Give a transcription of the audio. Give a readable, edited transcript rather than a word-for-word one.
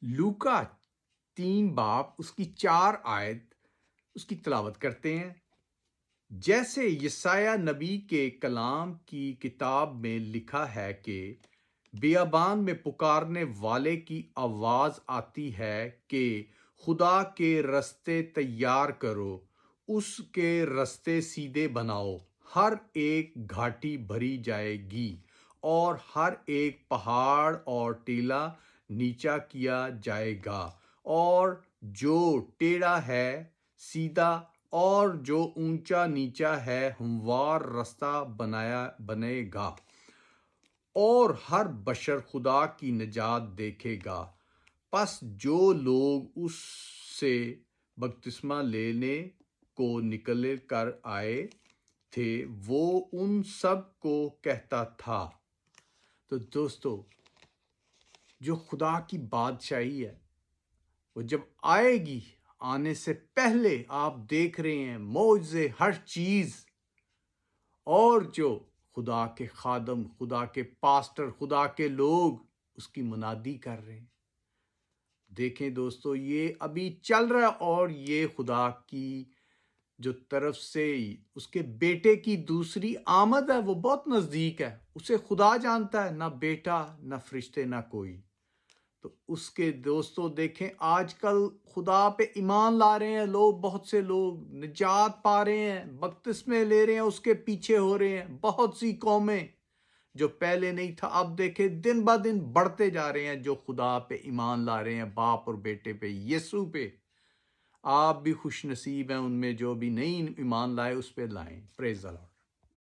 لوکا 3 باب اس کی 4 آیت اس کی تلاوت کرتے ہیں۔ جیسے یسایہ نبی کے کلام کی کتاب میں لکھا ہے کہ بیابان میں پکارنے والے کی آواز آتی ہے کہ خدا کے رستے تیار کرو، اس کے رستے سیدھے بناؤ۔ ہر ایک گھاٹی بھری جائے گی اور ہر ایک پہاڑ اور ٹیلہ نیچا کیا جائے گا، اور جو ٹیڑھا ہے سیدھا اور جو اونچا نیچا ہے ہموار رستہ بنے گا، اور ہر بشر خدا کی نجات دیکھے گا۔ پس جو لوگ اس سے بپتسمہ لینے کو نکل کر آئے تھے وہ ان سب کو کہتا تھا۔ تو دوستو، جو خدا کی بادشاہی ہے وہ جب آئے گی، آنے سے پہلے آپ دیکھ رہے ہیں معجزے، ہر چیز، اور جو خدا کے خادم، خدا کے پاسٹر، خدا کے لوگ اس کی منادی کر رہے ہیں۔ دیکھیں دوستو، یہ ابھی چل رہا ہے، اور یہ خدا کی جو طرف سے اس کے بیٹے کی دوسری آمد ہے وہ بہت نزدیک ہے۔ اسے خدا جانتا ہے، نہ بیٹا، نہ فرشتے، نہ کوئی۔ تو اس کے دوستو دیکھیں، آج کل خدا پہ ایمان لا رہے ہیں لوگ، بہت سے لوگ نجات پا رہے ہیں، بپتسمے لے رہے ہیں، اس کے پیچھے ہو رہے ہیں۔ بہت سی قومیں جو پہلے نہیں تھا، اب دیکھیں دن بہ دن بڑھتے جا رہے ہیں جو خدا پہ ایمان لا رہے ہیں، باپ اور بیٹے پہ، یسوع پہ۔ آپ بھی خوش نصیب ہیں، ان میں جو بھی نہیں ایمان لائے اس پہ لائیں۔ پریز دی لارڈ۔